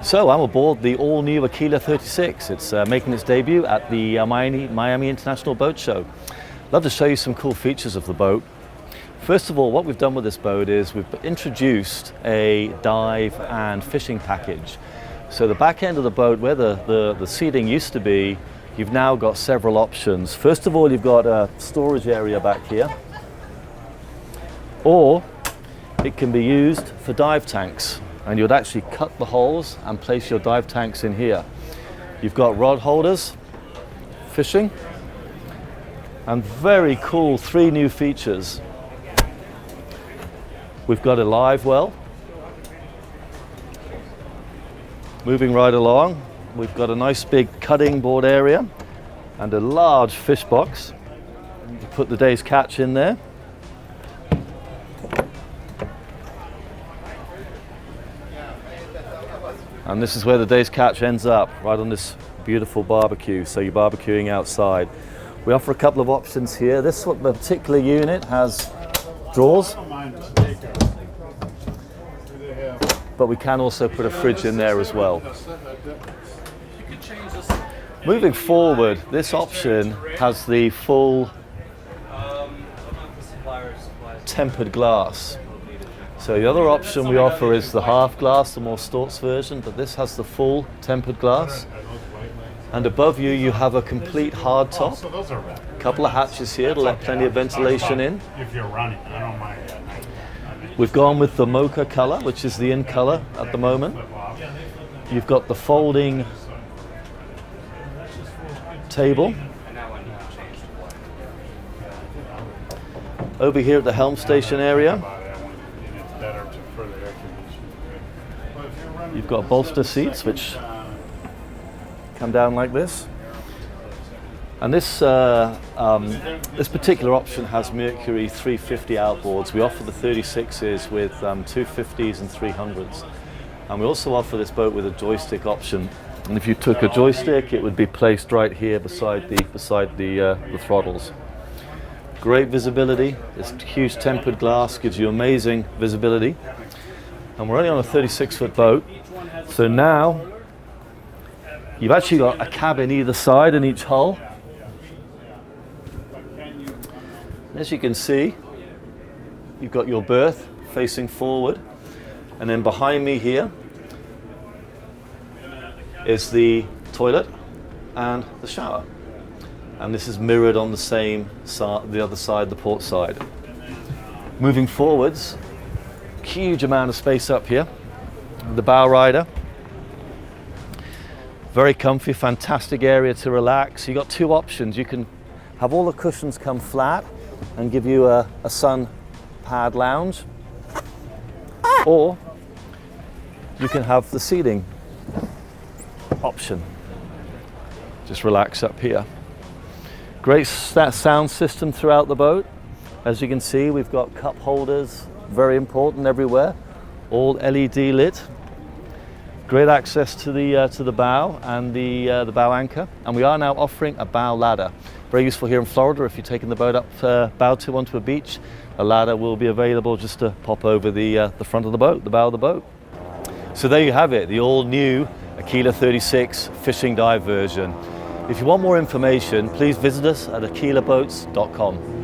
So I'm aboard the all-new Aquila 36. It's making its debut at the Miami International Boat Show. I'd love to show you some cool features of the boat. First of all, what we've done with this boat is we've introduced a dive and fishing package. So the back end of the boat, where the seating used to be, you've now got several options. First of all, you've got a storage area back here, or it can be used for dive tanks, and you'd actually cut the holes and place your dive tanks in here. You've got rod holders, fishing, and very cool 3 new features. We've got a live well. Moving right along, we've got a nice big cutting board area and a large fish box. You put the day's catch in there. And this is where the day's catch ends up, right on this beautiful barbecue, so you're barbecuing outside. We offer a couple of options here. This particular unit has drawers, but we can also put a fridge in there as well. Moving forward, this option has the full tempered glass. So the other option we offer is the half glass, the more Storz version, but this has the full tempered glass. And above you, you have a complete hard top. A couple of hatches here to let plenty of ventilation in. If you're running, I don't mind. We've gone with the mocha color, which is the in color at the moment. You've got the folding table. Over here at the helm station area, you've got bolster seats which come down like this. And this particular option has Mercury 350 outboards. We offer the 36s with 250s and 300s. And we also offer this boat with a joystick option. And if you took a joystick, it would be placed right here beside the throttles. Great visibility. This huge tempered glass gives you amazing visibility. And we're only on a 36-foot boat. So now you've actually got a cabin either side in each hull. As you can see, you've got your berth facing forward, and then behind me here is the toilet and the shower. And this is mirrored on the same side, the other side, the port side. Moving forwards, huge amount of space up here. The bow rider, very comfy, fantastic area to relax. You've got 2 options. You can have all the cushions come flat and give you a sun pad lounge, or you can have the seating option. Just relax up here. Great sound system throughout the boat. As you can see, we've got cup holders, very important everywhere, all LED lit. Great access to the bow and the bow anchor, and we are now offering a bow ladder. Very useful here in Florida. If you're taking the boat up bow to onto a beach, a ladder will be available just to pop over the front of the boat, the bow of the boat. So there you have it, the all-new Aquila 36 fishing dive version. If you want more information, please visit us at aquilaboats.com.